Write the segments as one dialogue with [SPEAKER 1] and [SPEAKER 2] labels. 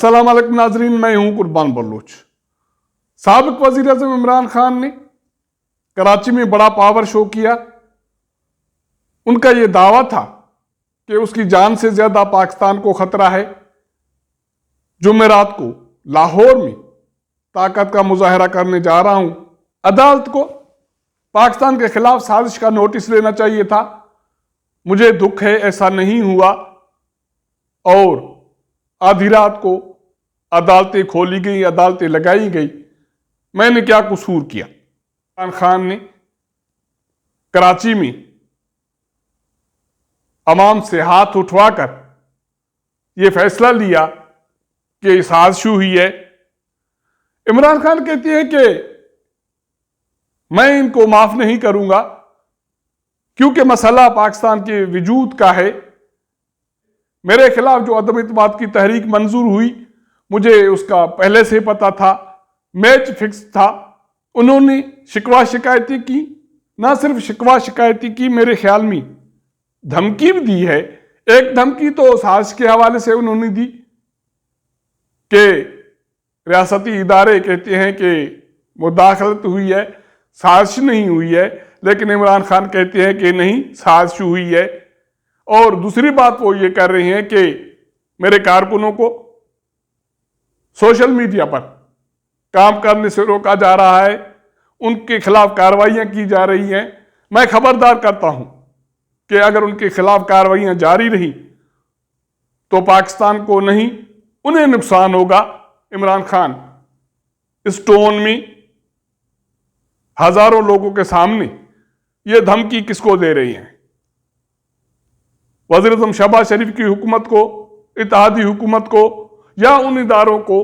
[SPEAKER 1] अस्सलाम वालेकुम नाजरीन, मैं हूं कुर्बान बलूच। साबिक वजीर आज़म इमरान खान ने कराची में बड़ा पावर शो किया। उनका यह दावा था कि उसकी जान से ज्यादा पाकिस्तान को खतरा है। जुमेरात को लाहौर में ताकत का मुजाहरा करने जा रहा हूं। अदालत को पाकिस्तान के खिलाफ साजिश का नोटिस लेना चाहिए था। मुझे दुख है ऐसा नहीं हुआ और आधी रात को अदालतें खोली गई, अदालतें लगाई गई। मैंने क्या कसूर किया? इमरान खान ने कराची में अवाम से हाथ उठवाकर यह फैसला लिया कि साजिश हुई है। इमरान खान कहते हैं कि मैं इनको माफ नहीं करूंगा क्योंकि मसला पाकिस्तान के वजूद का है। मेरे खिलाफ जो अदम इत्मीनान की तहरीक मंजूर हुई, मुझे उसका पहले से पता था, मैच फिक्स था। उन्होंने शिकवा शिकायतें की, ना सिर्फ शिकवा शिकायतें की, मेरे ख्याल में धमकी भी दी है। एक धमकी तो साजिश के हवाले से उन्होंने दी कि रियासती इदारे कहते हैं कि मुदाखलत हुई है, साजिश नहीं हुई है, लेकिन इमरान खान कहते हैं कि नहीं, साजिश हुई है। और दूसरी बात वो ये कर रहे हैं कि मेरे कारकुनों को सोशल मीडिया पर काम करने से रोका जा रहा है, उनके खिलाफ कार्रवाइयां की जा रही हैं। मैं खबरदार करता हूं कि अगर उनके खिलाफ कार्रवाइयां जारी रही तो पाकिस्तान को नहीं, उन्हें नुकसान होगा। इमरान खान इस टोन में हजारों लोगों के सामने ये धमकी किसको दे रही हैं? वज़ीर आज़म शहबाज शरीफ की हुकूमत को, इत्तेहादी हुकूमत को, या उन इदारों को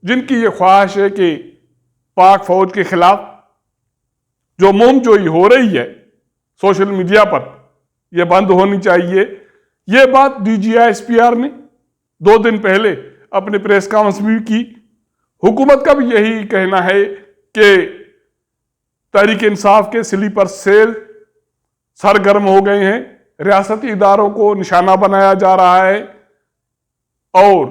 [SPEAKER 1] जिनकी ये ख्वाहिश है कि पाक फौज के खिलाफ जो मुहिमजोई हो रही है सोशल मीडिया पर, यह बंद होनी चाहिए। यह बात DGI-SPR ने 2 दिन पहले अपने प्रेस कॉन्फ्रेंस में की। हुकूमत का भी यही कहना है कि तहरीक इंसाफ के स्लीपर सेल सरगर्म हो गए हैं, रियासती इदारों को निशाना बनाया जा रहा है और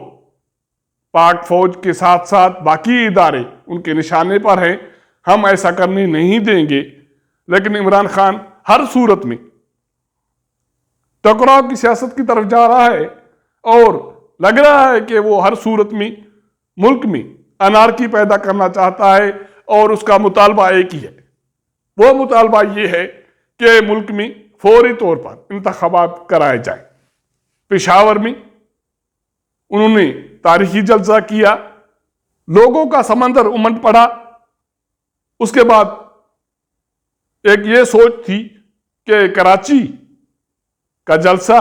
[SPEAKER 1] पाक फौज के साथ साथ बाकी इदारे उनके निशाने पर हैं। हम ऐसा करने नहीं देंगे। लेकिन इमरान खान हर सूरत में टकराव की सियासत की तरफ जा रहा है और लग रहा है कि वो हर सूरत में मुल्क में अनारकी पैदा करना चाहता है। और उसका मुतालबा एक ही है, वो मुतालबा ये है कि मुल्क में फौरी तौर पर इंतखाबात कराए जाए। पेशावर में उन्होंने तारीखी जलसा किया, लोगों का समंदर उमड़ पड़ा। उसके बाद एक ये सोच थी कि कराची का जलसा,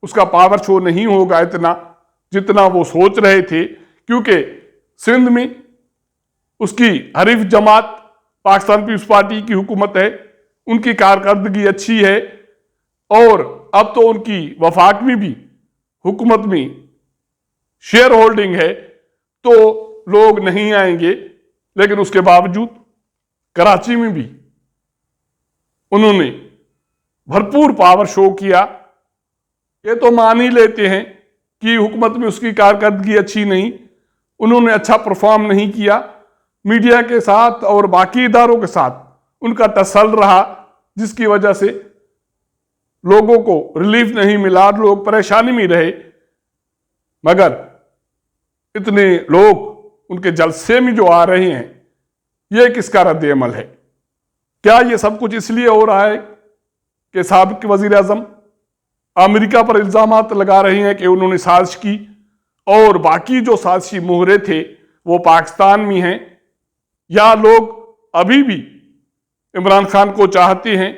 [SPEAKER 1] उसका पावर शो नहीं होगा इतना जितना वो सोच रहे थे, क्योंकि सिंध में उसकी हरीफ जमात पाकिस्तान पीपुल्स पार्टी की हुकूमत है, उनकी कारकर्दगी अच्छी है और अब तो उनकी वफाक में भी हुकूमत में शेयर होल्डिंग है, तो लोग नहीं आएंगे। लेकिन उसके बावजूद कराची में भी उन्होंने भरपूर पावर शो किया। ये तो मान ही लेते हैं कि हुकूमत में उसकी कारकर्दगी अच्छी नहीं, उन्होंने अच्छा परफॉर्म नहीं किया। मीडिया के साथ और बाकी इदारों के साथ उनका टसल रहा, जिसकी वजह से लोगों को रिलीफ नहीं मिला, लोग परेशानी में रहे। मगर इतने लोग उनके जलसे में जो आ रहे हैं, यह किसका रद्द अमल है? क्या यह सब कुछ इसलिए हो रहा है कि साबिक वजीर आजम अमेरिका पर इल्जामात लगा रहे हैं कि उन्होंने साजिश की और बाकी जो साजिशी मोहरे थे वो पाकिस्तान में हैं? या लोग अभी भी इमरान खान को चाहते हैं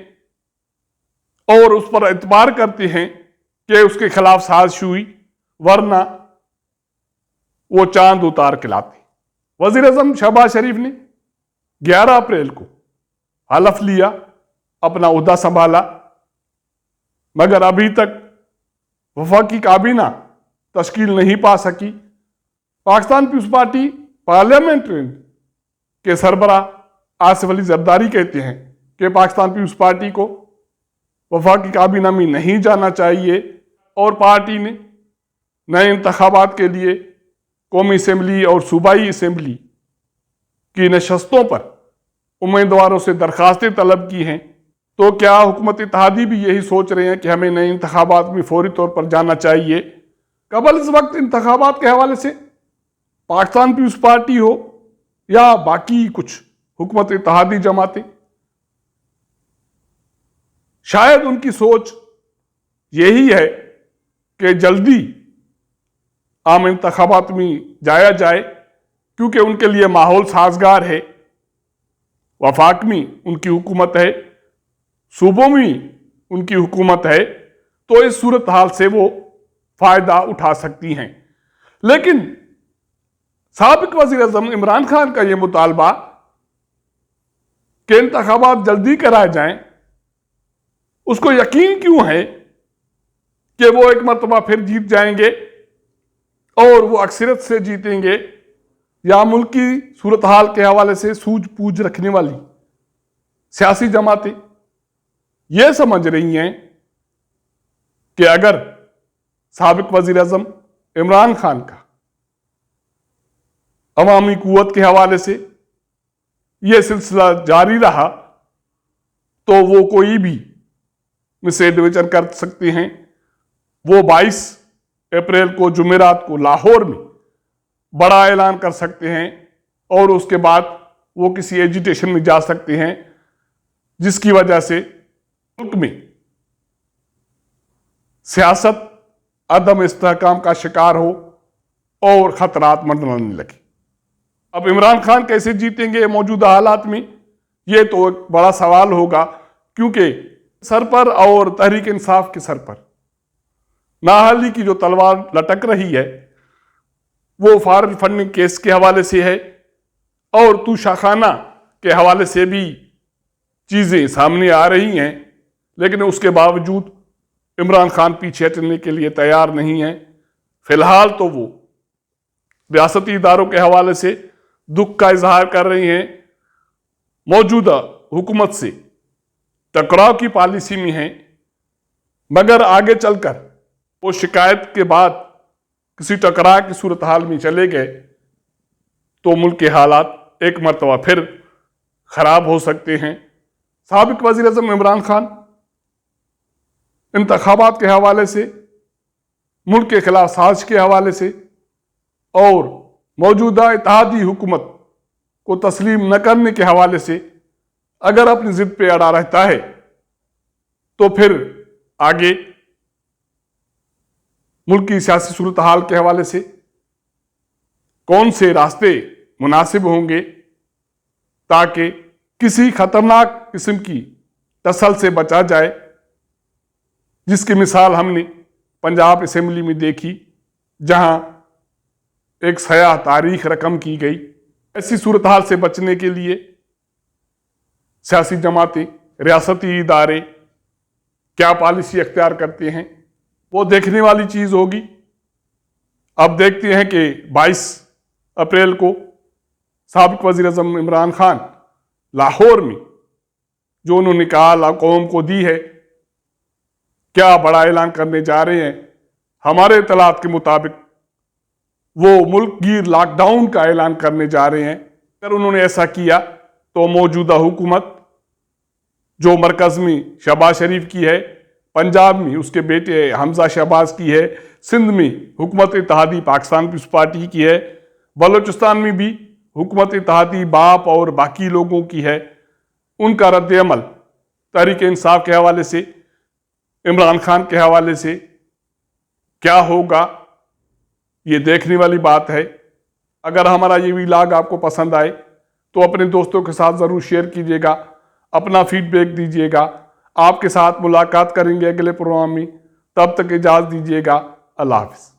[SPEAKER 1] और उस पर एतबार करते हैं कि उसके खिलाफ साजिश हुई, वरना वो चांद उतार के लाते? वजीर आजम शहबाज शरीफ ने 11 अप्रैल को हलफ लिया, अपना ओहदा संभाला, मगर अभी तक वफाकी काबीना तश्कील नहीं पा सकी। पाकिस्तान पीपुल्स पार्टी पार्लियामेंट के सरबरा आसिफ अली जरदारी कहते हैं कि पाकिस्तान पीपुल्स पार्टी को वफाकी काबीना में नहीं जाना चाहिए और पार्टी ने नए इंतखाबात के लिए कौमी असम्बली और सूबाई असम्बली की नशस्तों पर उम्मीदवारों से दरखास्तें तलब की हैं, तो क्या हुकूमत इत्तेहादी भी यही सोच रहे हैं कि हमें नए इंतखाबात में फौरी तौर पर जाना चाहिए? कबल इस वक्त इंतखाबात के हवाले से पाकिस्तान पीपुल्स पार्टी हो या बाकी कुछ हुकूमत इत्तेहादी जमातें, शायद उनकी सोच यही है कि जल्दी आम इंतखाबात में जाया जाए, क्योंकि उनके लिए माहौल साजगार है। वफाक में उनकी हुकूमत है, सूबों में उनकी हुकूमत है, तो इस सूरत हाल से वो फायदा उठा सकती हैं। लेकिन साबिक वज़ीर आज़म इमरान खान का यह मुतालबा कि इंतखाबात जल्दी कराए जाएं, उसको यकीन क्यों है कि वो एक मरतबा फिर जीत जाएंगे और वो अक्सरियत से जीतेंगे, या मुल्क की सूरत हाल के हवाले से सूझ बूझ रखने वाली सियासी जमातें ये समझ रही हैं कि अगर साबिक वज़ीर आज़म इमरान खान का अवामी कुव्वत के हवाले से यह सिलसिला जारी रहा तो वो कोई भी मिसएडवेंचर कर सकते हैं। वो 22 अप्रैल को जुमेरात को लाहौर में बड़ा ऐलान कर सकते हैं और उसके बाद वो किसी एजिटेशन में जा सकते हैं, जिसकी वजह से मुल्क में सियासत अदम इस्तेहकाम का शिकार हो और खतरात मंडराने लगे। अब इमरान खान कैसे जीतेंगे मौजूदा हालात में, ये तो एक बड़ा सवाल होगा, क्योंकि सर पर और तहरीक इंसाफ के सर पर नाअहली की जो तलवार लटक रही है वो फॉरेन फंडिंग केस के हवाले से है और तूशाखाना के हवाले से भी चीज़ें सामने आ रही हैं। लेकिन उसके बावजूद इमरान खान पीछे हटने के लिए तैयार नहीं है। फिलहाल तो वो रियासती इदारों के हवाले से दुख का इजहार कर रही हैं, मौजूदा हुकूमत से टकराव की पॉलिसी में हैं, मगर आगे चलकर वो शिकायत के बाद किसी टकराव की सूरत हाल में चले गए तो मुल्क के हालात एक मरतबा फिर खराब हो सकते हैं। साबिक वज़ीर आज़म इमरान खान इंतखाबात के हवाले से, मुल्क के खिलाफ साजिश के हवाले से और मौजूदा इत्तेहादी हुकूमत को तस्लीम न करने के हवाले से अगर अपनी जिद पे अड़ा रहता है तो फिर आगे मुल्क की सियासी सूरत हाल के हवाले से कौन से रास्ते मुनासिब होंगे ताकि किसी खतरनाक किस्म की टसल से बचा जाए, जिसकी मिसाल हमने पंजाब असम्बली में देखी, जहां एक सयाह तारीख रकम की गई। ऐसी सूरत हाल से बचने के लिए सियासी जमातें, रियासती इदारे क्या पॉलिसी अख्तियार करते हैं वो देखने वाली चीज़ होगी। अब देखते हैं कि 22 अप्रैल को साबिक वज़ीर आज़म इमरान खान लाहौर में जो उन्होंने कहा कौम को दी है, क्या बड़ा ऐलान करने जा रहे हैं। हमारे इत्तलात के मुताबिक वो मुल्क गिर लॉकडाउन का ऐलान करने जा रहे हैं। अगर उन्होंने ऐसा किया तो मौजूदा हुकूमत जो मरकज़ में शहबाज शरीफ की है, पंजाब में उसके बेटे हमजा शहबाज की है, सिंध में हुकूमत इत्तेहादी पाकिस्तान पीपुल्स पार्टी की है, बलूचिस्तान में भी हुकूमत इत्तेहादी बाप और बाकी लोगों की है, उनका रद्द अमल तहरीक इंसाफ के हवाले से, इमरान खान के हवाले से क्या होगा, ये देखने वाली बात है। अगर हमारा ये व्लॉग आपको पसंद आए तो अपने दोस्तों के साथ ज़रूर शेयर कीजिएगा, अपना फीडबैक दीजिएगा। आपके साथ मुलाकात करेंगे अगले प्रोग्राम में, तब तक इजाज़त दीजिएगा। अल्लाह हाफ़िज़।